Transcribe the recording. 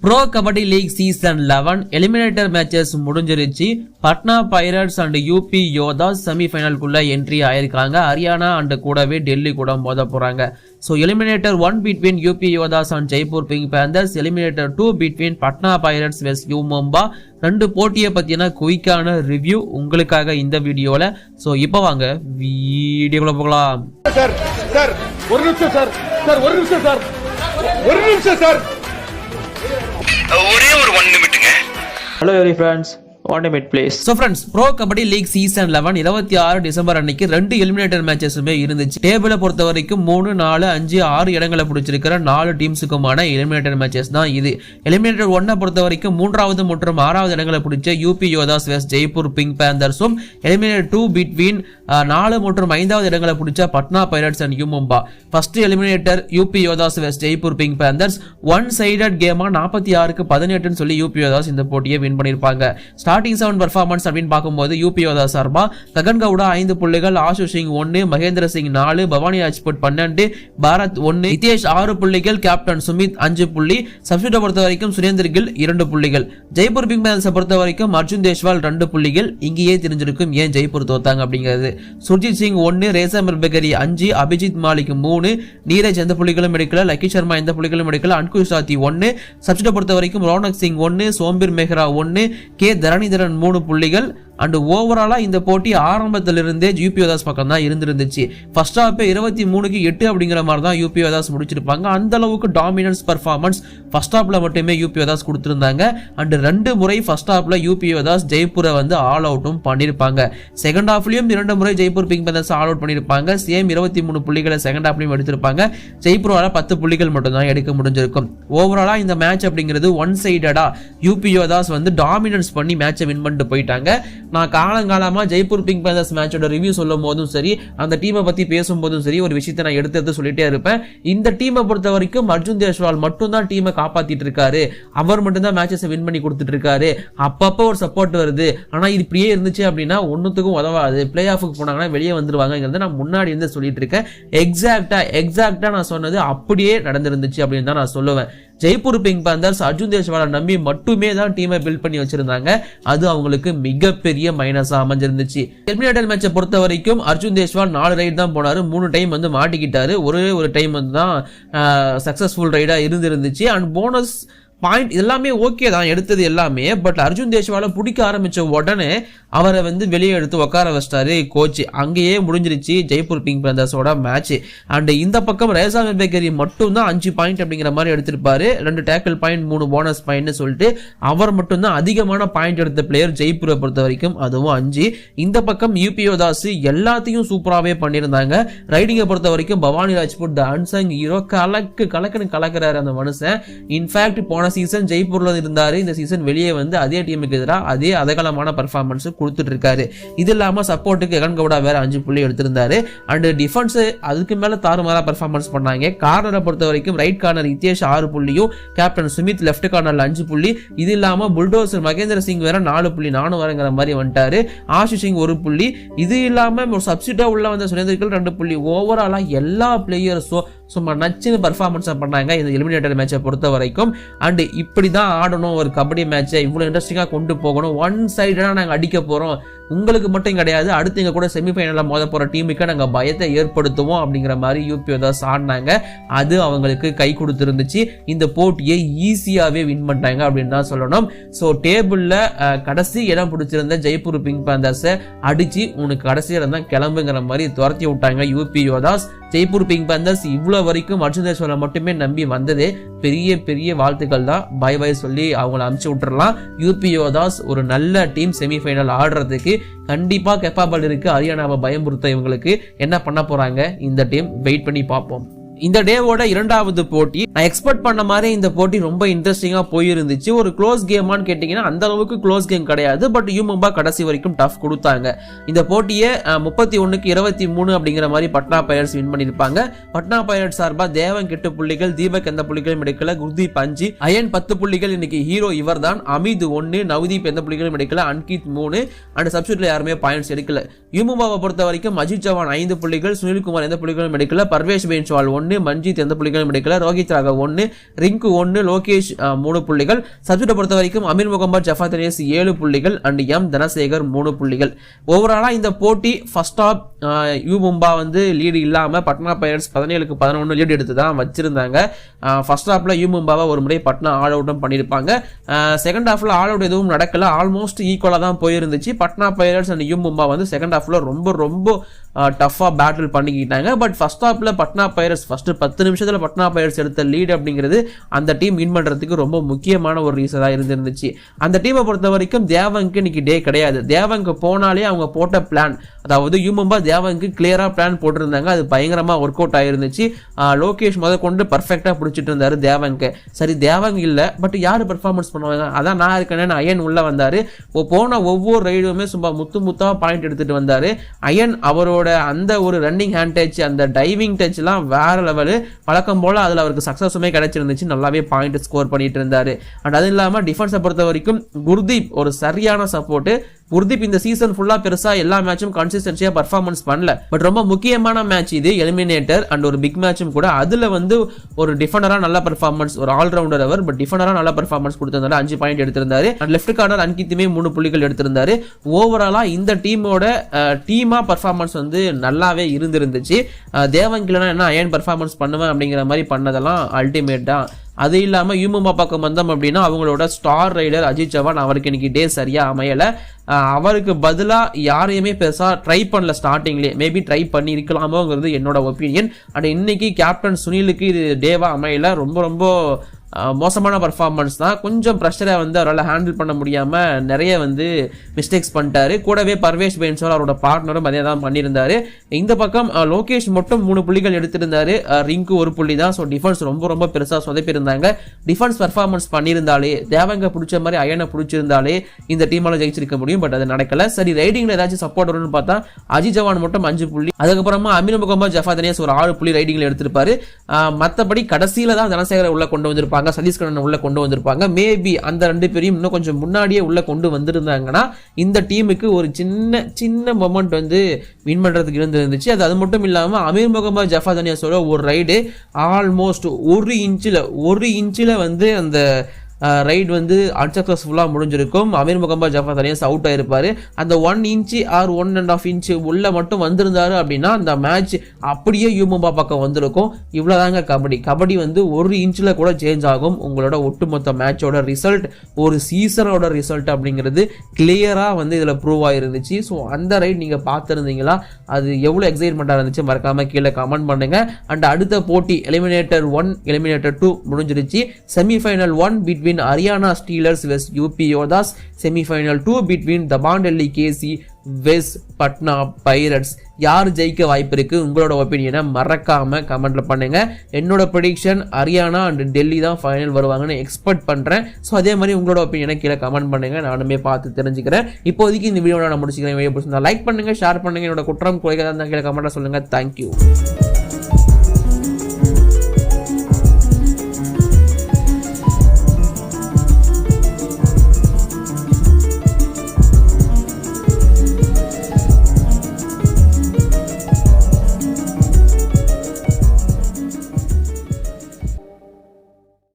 Bro kabaddi league season 11 eliminator matches முடிஞ்சிருச்சு. Patna Pirates and UP Yoddhas செமிஃபைனலுக்குள்ள entry ஆயிருக்காங்க. ஹரியானா அண்ட் கூடவே டெல்லி கூட மோத போறாங்க. So eliminator 1 between UP Yoddhas and Jaipur Pink Panthers, eliminator 2 between Patna Pirates versus U Mumba. ரெண்டு போட்டியை பத்தின குயிக்கான ரிவ்யூ உங்களுக்காக இந்த வீடியோல. ஸோ இப்போ வாங்க வீடியோக்குள்ள போகலாம். ஒரே ஒரு 1 நிமிட்டுங்க. Hello every friends, one minute please. So friends, pro kabaddi league season 11 26 December அன்னைக்கு 2 எலிமினேட்டர் மேட்சஸுமே இருந்துச்சு. டேபிளை பொறுத்த வரைக்கும் 3, 4, 5, 6 இடங்களை பிடிச்சிருக்கிற 4 டீம்ஸுக்குமான எலிமினேட்டர் மேட்சஸ் தான் இது. எலிமினேட்டர் 1 பொறுத்த வரைக்கும் 3வது மற்றும் 6வது இடங்களை பிடிச்ச UP Yoddhas vs Jaipur Pink பேந்தர்ஸும், எலிமினேட்டர் 2 பிட்வீன் 4 மற்றும் 5வது இடங்களை பிடிச்ச Patna Pirates and U Mumba. First eliminator UP Yoddhas vs Jaipur Pink Panthers one sided கேமா 46க்கு 18 சொல்லி யூபி யோதாஸ் இந்த போட்டியை வின் பண்ணிருப்பாங்க. ஸ்டார்டிங் 7 பெர்ஃபார்மன்ஸ் அப்படின்னு பார்க்கும்போது யூபி யோதா சார்பா ககன் கவுடா 5 புள்ளிகள், ஆஷு சிங் 1, மகேந்திர சிங் 4, பவானி ராஜ்புட் 12, பாரத் 1, நிதேஷ் 6 புள்ளிகள், கேப்டன் சுமித் 5 புள்ளி, சப்ஸ்டியூட்டை பொறுத்த வரைக்கும் சுரேந்தர் கில் 2 புள்ளிகள். ஜெய்ப்பூர் பிங்க் பேந்தர்ஸை பொறுத்த வரைக்கும் அர்ஜுன் தேஷ்வால் 2 புள்ளிகள். இங்கேயே தெரிஞ்சிருக்கும் ஏன் ஜெய்ப்பூர் தோத்தாங்க அப்படிங்கிறது. சுர்ஜித் சிங் 1, ரேசா மிர்பெகரி 5, அபிஜித் மாலிக் 3, நீரஜ் எந்த புள்ளிகளும் எடுக்கல, லக்கி சர்மா எந்த புள்ளிகளும் எடுக்கல, அன்குஷ் சாத்தி 1, சப்ஸ்டியூட்டை பொறுத்த வரைக்கும் ரோனக் சிங் 1, சோம்பிர் மெஹ்ரா 1, கே தரணிதரன் 3 புள்ளிகள். அண்ட் ஓவராலா இந்த போட்டி ஆரம்பத்திலிருந்தே யூபி யோதாஸ் பக்கம் தான் இருந்துருந்துச்சு. ஃபர்ஸ்ட் ஹாஃப் 23க்கு 8 அப்படிங்கிற மாதிரி தான் யூபி யோதாஸ் முடிச்சிருப்பாங்க. அந்த அளவுக்கு டாமினன்ஸ் பர்ஃபார்மன்ஸ் ஃபர்ஸ்ட் ஹாஃப்ல மட்டுமே யூபி யோதாஸ் கொடுத்திருந்தாங்க. அண்ட் 2 முறை ஃபர்ஸ்ட் ஹாஃப்ல யூபி யோதாஸ் ஜெய்ப்பூரை வந்து ஆல் அவுட்டும் பண்ணிருப்பாங்க. செகண்ட் ஹாஃப்லயும் 2 முறை Jaipur Pink panthers all out பண்ணிருப்பாங்க. சேம் 23 புள்ளிகளை செகண்ட் ஹாஃப்லயும் எடுத்திருப்பாங்க. ஜெய்ப்பூரால 10 புள்ளிகள் மட்டும் தான் எடுக்க முடிஞ்சிருக்கும். ஓவராலா இந்த மேட்ச் அப்படிங்கிறது ஒன் சைடடா யூபி யோதாஸ் வந்து டாமினன்ஸ் பண்ணி மேட்சை வின் பண்ணிட்டு போயிட்டாங்க. நான் காலங்காலமா ஜெய்ப்பூர் பிங்க் பேந்தர்ஸ் மேட்சோட ரிவ்யூ சொல்லும் போதும் சரி, அந்த டீமை பத்தி பேசும்போதும் சரி, ஒரு விஷயத்தை நான் எடுத்து சொல்லிட்டே இருப்பேன். இந்த டீமை பொறுத்த வரைக்கும் அர்ஜுன் தேஷ்வால் மட்டும் தான் டீமை காப்பாத்திட்டு இருக்காரு. அவர் மட்டும் தான் மேட்சஸ் வின் பண்ணி கொடுத்துட்டு இருக்காரு. அப்பப்போ ஒரு சப்போர்ட் வருது. ஆனா இது இப்படியே இருந்துச்சு அப்படின்னா ஒன்னுத்துக்கும் உதவாது. பிளே ஆஃபுக்கு போனாங்கன்னா வெளியே வந்துருவாங்கிறத நான் முன்னாடி இருந்து சொல்லிட்டு இருக்கேன். எக்ஸாக்டா நான் சொன்னது அப்படியே நடந்திருந்துச்சு அப்படின்னு தான் நான் சொல்லுவேன். ஜெய்ப்பூர் பிங்க் பேந்தர்ஸ் அர்ஜுன் தேஷ்வாலை நம்பி மட்டுமே தான் டீமை பில்ட் பண்ணி வச்சிருந்தாங்க. அது அவங்களுக்கு மிகப்பெரிய மைனஸா அமைஞ்சிருந்துச்சு. எலிமினேட்டர் மேட்சை பொறுத்த வரைக்கும் அர்ஜுன் தேஷ்வால் 4 ரைட் தான் போனாரு. 3 டைம் வந்து மாட்டிக்கிட்டாரு. ஒரு டைம் வந்து தான் சக்சஸ்ஃபுல் ரைடா இருந்துச்சு. அண்ட் போனஸ் பாயிண்ட் எல்லாமே ஓகே தான் எடுத்தது எல்லாமே. பட் அர்ஜுன் தேஷ்வாலை பிடிக்க ஆரம்பிச்ச உடனே அவரை வந்து வெளியே எடுத்து உட்கார வச்சிட்டாரு கோச். அங்கேயே முடிஞ்சிருச்சு ஜெய்ப்பூர் பிங்க் பேந்தர்ஸோட மேட்ச். அண்ட் இந்த பக்கம் ரேசா மிர்பெகரி மட்டும் தான் 5 பாயிண்ட் அப்படிங்கிற மாதிரி எடுத்திருப்பாரு. 2 டேக்கிள் பாயிண்ட், 3 போனஸ் பாயிண்ட் சொல்லிட்டு அவர் மட்டும் தான் அதிகமான பாயிண்ட் எடுத்த பிளேயர் ஜெய்ப்பூரை பொறுத்த வரைக்கும், அதுவும் 5. இந்த பக்கம் யூபி யோதாஸ் எல்லாத்தையும் சூப்பராகவே பண்ணியிருந்தாங்க. ரைடிங்கை பொறுத்த வரைக்கும் பவானி ராஜ்புட் த அன்சங் ஹீரோ கலக்கிறாரு அந்த மனுஷன். இன்ஃபேக்ட் போன சீசன் ஜெய்ப்பூர்ல இருந்தாரு. இந்த சீசன் வெளியே வந்து அதே டீமுக்கு எதிராக அதே அதகலமான பர்ஃபார்மன்ஸ் கொடுத்துட்டு இருக்காரு. இது இல்லாம சப்போர்ட்டுக்கு ககன் கவுடா வேற 5 புள்ளி எடுத்திருந்தாரு. அண்ட் டிஃபென்ஸ் அதுக்கு மேல தாறுமாறா பர்ஃபார்மன்ஸ் பண்ணாங்க. கார்னரை பொறுத்த வரைக்கும் ரைட் கார்னர் நிதேஷ் 6 புள்ளியும், கேப்டன் சுமித் லெஃப்ட் கார்னர்ல 5 புள்ளி. இது இல்லாம புல்டோசர் மகேந்திர சிங் வேற 4 புள்ளி, நானும் வரங்கிற மாதிரி வந்துட்டாரு. ஆஷு சிங் 1 புள்ளி. இது இல்லாம ஒரு சப்ஸ்டியூட்டா உள்ள வந்த சுரேந்தர் கில் 2 புள்ளி. ஓவராலா எல்லா பிளேயர்ஸும் சும்மா நச்சுன்னு பர்ஃபார்மன்ஸ் பண்ணாங்க இந்த எலிமினேட்டர் மேட்சை பொறுத்த வரைக்கும். அண்ட் இப்படிதான் ஆடணும் ஒரு கபடி மேட்சை, இவ்வளவு இன்ட்ரெஸ்டிங்கா கொண்டு போகணும். ஒன் சைடா நாங்க அடிக்க போறோம், உங்களுக்கு மட்டும் கிடையாது, அடுத்து எங்க கூட செமிஃபைனல்ல மோத போற டீமுக்கு நாங்க பயத்தை ஏற்படுத்துவோம் அப்படிங்கிற மாதிரி யூபி யோதாஸ் ஆடினாங்க. அது அவங்களுக்கு கை கொடுத்துருந்துச்சு. இந்த போட்டியை ஈஸியாவே வின் பண்ணிட்டாங்க அப்படின்னு தான் சொல்லணும். ஸோ டேபிள்ல கடைசி இடம் பிடிச்சிருந்த ஜெய்ப்பூர் பிங்க் பேந்தர்ஸை அடிச்சு உனக்கு கடைசி இடம் தான் கிளம்புங்கிற மாதிரி துரத்தி விட்டாங்க UP Yoddhas. Jaipur Pink Panthers இவ்வளவு வரைக்கும் அர்ஜுன் தேஷ்வாலை மட்டுமே நம்பி வந்ததே பெரிய வாழ்த்துக்கள் தான். பை சொல்லி அவங்கள அனுப்பிச்சு விட்டுறலாம். யூபி யோதாஸ் ஒரு நல்ல டீம், செமிஃபைனல் ஆடுறதுக்கு கண்டிப்பா கேப்பபிள் இருக்கு. ஹரியானாவை பயமுறுத்த இவங்களுக்கு என்ன பண்ண போறாங்க இந்த டீம், வெயிட் பண்ணி பார்ப்போம். இந்த டேவோட 2வது போட்டி நான் எக்ஸ்பெக்ட் பண்ண மாதிரி இந்த போட்டி ரொம்ப இன்ட்ரெஸ்டிங்கா போயிருந்துச்சு. ஒரு க்ளோஸ் கேமான்னு கேட்டீங்கன்னா அந்த அளவுக்கு க்ளோஸ் கேம் கிடையாது. பட் யூ மும்பா கடைசி வரைக்கும் டஃப் கொடுத்தாங்க. இந்த போட்டியை 31க்கு 23 அப்படிங்கிற மாதிரி பட்னா பைரட்ஸ் வின் பண்ணிருப்பாங்க. பட்னா பைரட்ஸ் சார்பா தேவன் 8 புள்ளிகள், தீபக் எந்த புள்ளிகளும் எடுக்கல, குர்தீப் 5, அயன் 10 புள்ளிகள். இன்னைக்கு ஹீரோ இவர் தான். அமித் 1, நவ்தீப் எந்த புள்ளிகளும் எடுக்கல, அன்கித் 3. அண்ட் சப்ஸ்டியூட்ல யாருமே பாயிண்ட்ஸ் எடுக்கல. யூ மும்பாவை பொறுத்த வரைக்கும் அஜித் ஜவான் 5 புள்ளிகள், சுனில்குமார் எந்த புள்ளிகளும் எடுக்கல, பர்வேஷ் பெயின்ஸ்வால் 1, 1, மஞ்சித் எந்த புள்ளிகளும் எடுக்கல, ரோஹித் ராகவ் 1, ரிங்கு 1, லோகேஷ் 3 புள்ளிகள். சப்ஸ்டியூட்டை பொறுத்த வரைக்கும் அமீர் முகமது ஜஃபாத் 7 புள்ளிகள் அண்ட் எம் தனசேகர் 3 புள்ளிகள். ஓவராலா இந்த போட்டி ஃபர்ஸ்ட் ஆஃப் யூ மும்பா வந்து லீடு இல்லாம பட்னா பைரட்ஸ் 17-11 லீடு எடுத்து தான் வச்சிருந்தாங்க. ஃபர்ஸ்ட் ஹாஃப்ல யூ மும்பாவை ஒரு முறை பட்னா ஆல் அவுட்டும் பண்ணியிருப்பாங்க. செகண்ட் ஹாஃப்ல ஆல் அவுட் எதுவும் நடக்கல, ஆல்மோஸ்ட் ஈக்குவலா தான் போயிருந்துச்சு. Patna Pirates and U Mumba வந்து செகண்ட் ஹாஃப்ல ரொம்ப டஃபா பேட்டில் பண்ணிக்கிட்டாங்க. பட் ஃபர்ஸ்ட் ஹாஃப்ல பட்னா பைரட்ஸ் ஃபர்ஸ்ட் 10 நிமிஷத்துல பட்னா பைரட்ஸ் எடுத்த லீட் அப்படிங்கிறது அந்த டீம் வின் பண்றதுக்கு ரொம்ப முக்கியமான ஒரு ரீசனா இருந்துச்சு. அந்த டீமை பொறுத்த வரைக்கும் தேவங்க்கு இன்னைக்கு டே கிடையாது. தேவங்க்கு போனாலே அவங்க போட்ட பிளான், அதாவது யூ மும்பா தேவங்க்கு கிளியரா பிளான் போட்டிருந்தாங்க. அது பயங்கரமா ஒர்க் அவுட் ஆயிருந்துச்சு. லோகேஷ் முத கொண்டு பர்ஃபெக்டா பிடிச்சிட்டு இருந்தாரு தேவங்க்கு. சரி தேவங் இல்ல, பட் யாரு பெர்ஃபார்மன்ஸ் பண்ணுவாங்க, அதான் நான் இருக்கேன்னு அயன் உள்ள வந்தாரு. போன ஒவ்வொரு ரைடுமே சும்மா முத்தா பாயிண்ட் எடுத்துட்டு வந்தாரு. அயன் அவரோட அந்த ஒரு ரன்னிங் ஹேண்ட் டச், அந்த டைவிங் டச் எல்லாம் வேற லெவலு. வழக்கம் போல அதுல அவருக்கு சக்சஸுமே கிடைச்சிருந்துச்சு, நல்லாவே பாயிண்ட் ஸ்கோர் பண்ணிட்டு இருந்தாரு. அண்ட் அது இல்லாம டிஃபென்ஸை பொறுத்த வரைக்கும் குர்தீப் ஒரு சரியான சப்போர்ட். குர்தீப் இந்த சீசன் ஃபுல்லா பெருசா எல்லா மேட்சும் கன்சிஸ்டன்சியா பர்ஃபார்மன்ஸ் பண்ணல, பட் ரொம்ப முக்கியமான மேட்ச் இது, எலிமினேட்டர் அண்ட் ஒரு பிக் மேட்சும் கூட. அதுல வந்து ஒரு டிஃபெண்டரா நல்ல பர்ஃபார்மன்ஸ், ஒரு ஆல்ரவுண்டர் அவர், பட் டிஃபெண்டரா நல்ல பர்ஃபார்மன்ஸ் கொடுத்திருந்தாரு. 5 பாயிண்ட் எடுத்திருந்தாரு. அண்ட் லெஃப்ட் கார்னர் அன்கித்துமே 3 புள்ளிகள் எடுத்திருந்தாரு. ஓவராலா இந்த டீமோட டீமா பர்ஃபார்மன்ஸ் வந்து நல்லாவே இருந்துச்சு. தேவங்கிலனா என்ன அயன் பர்ஃபார்மன்ஸ் பண்ணுவேன் அப்படிங்கிற மாதிரி பண்ணதெல்லாம் அல்டிமேட் தான். அது இல்லாம யூ மும்பா பக்கம் வந்தோம் அப்படின்னா அவங்களோட ஸ்டார் ரைடர் அஜித் சவான், அவருக்கு இன்னைக்கு டே சரியா அமையல. அவருக்கு பதிலா யாரையுமே பெருசா ட்ரை பண்ணல ஸ்டார்டிங்லேயே. மேபி ட்ரை பண்ணி இருக்கலாமோங்கிறது என்னோட ஒப்பீனியன். அண்ட் இன்னைக்கு கேப்டன் சுனிலுக்கு இது டேவா அமையல. ரொம்ப மோசமான பர்ஃபார்மன்ஸ் தான். கொஞ்சம் ப்ரெஷரை வந்து அவரால் ஹேண்டில் பண்ண முடியாம நிறைய வந்து மிஸ்டேக்ஸ் பண்ணிட்டாரு. கூடவே பர்வேஷ் பென்சோல் அவரோட பார்ட்னரும் அதே தான் பண்ணியிருந்தாரு. இந்த பக்கம் லோகேஷ் மட்டும் 3 புள்ளிகள் எடுத்திருந்தாரு, ரிங்கு 1 புள்ளி தான். ஸோ டிஃபென்ஸ் ரொம்ப பெருசா சொதப்பியிருந்தாங்க. டிஃபென்ஸ் பர்ஃபார்மன்ஸ் பண்ணியிருந்தாலே, தேவங்க பிடிச்ச மாதிரி அயனை பிடிச்சிருந்தாலே இந்த டீமால ஜெயிச்சிருக்க முடியும். பட் அது நடக்கல. சரி ரைடிங்ல ஏதாச்சும் சப்போர்ட் வரும்னு பார்த்தா அஜித் ஜவான் மட்டும் 5 புள்ளி, அதுக்கப்புறமா அமீர் முகமது ஜஃபாத் ஒரு 6 புள்ளி ரைடிங்ல எடுத்திருப்பாரு. மற்றபடி கடைசியில தான் தனசேகரை உள்ள கொண்டு வந்திருப்பாங்க, சதீஷ் கண்ணன் உள்ள கொண்டு வந்திருப்பாங்க. மேபி அந்த 2 பேரையும் இன்னும் கொஞ்சம் முன்னாடியே உள்ள கொண்டு வந்திருந்தாங்கன்னா இந்த டீமுக்கு ஒரு சின்ன மொமெண்ட் வந்து வின் பண்றதுக்கு இருந்துச்சு. அது மட்டும் இல்லாம அமீர் முகமது ஜஃபாத் அனியாஸோட ஒரு ரைடு ஆல்மோஸ்ட் 1 இன்ச்சில் வந்து அந்த ரைட் வந்து அன்சக்சஸ்ஃபுல்லாக முடிஞ்சிருக்கும். அமீர் முகமது ஜஃபாத் அனியாஸ் அவுட் ஆயிருப்பாரு. அந்த 1 இன்ச்சு ஆர் 1.5 இன்ச்சு உள்ள மட்டும் வந்திருந்தாரு அப்படின்னா அந்த மேட்ச் அப்படியே யூ மும்பா பக்கம் வந்திருக்கும். இவ்வளவுதாங்க கபடி வந்து 1 இன்ச்சில் கூட சேஞ்ச் ஆகும். உங்களோட ஒட்டுமொத்த மேட்சோட ரிசல்ட், ஒரு சீசனோட ரிசல்ட் அப்படிங்கிறது கிளியரா வந்து இதுல ப்ரூவ் ஆயிருந்துச்சு. ஸோ அந்த ரைட் நீங்க பார்த்துருந்தீங்களா, அது எவ்வளவு எக்ஸைட்மெண்டா இருந்துச்சு மறக்காம கீழே கமெண்ட் பண்ணுங்க. அண்ட் அடுத்த போட்டி எலிமினேட்டர் 1 எலிமினேட்டர் 2 முடிஞ்சிருச்சு. Semi-final 1 between Haryana Steelers vs UP Yoddhas, semi-final 2 between Daban Delhi KC vs Patna Pirates. யார் ஜெயிக்க வாய்ப்பு இருக்கு, உங்களோட ஒப்பீனியனை மறக்காம கமெண்ட்ல பண்ணுங்க. என்னோட ப்ரெடிக்ஷன் ஹரியானா அண்ட் டெல்லி தான் ஃபைனல் வருவாங்கன்னு எக்ஸ்பெக்ட் பண்றேன். ஸோ அதே மாதிரி உங்களோட ஒப்பீனியனை கீழே கமெண்ட் பண்ணுங்க, நானுமே பார்த்து தெரிஞ்சுக்கிறேன். இப்போதைக்கு இந்த வீடியோ நான் முடிச்சுக்கிறேன். வீடியோ பிடிச்சிருந்தா லைக் பண்ணுங்க, ஷேர் பண்ணுங்க. என்னோட குற்றம் குறைகள் தான் கீழே கமெண்ட்ல சொல்லுங்க. தேங்க்யூ.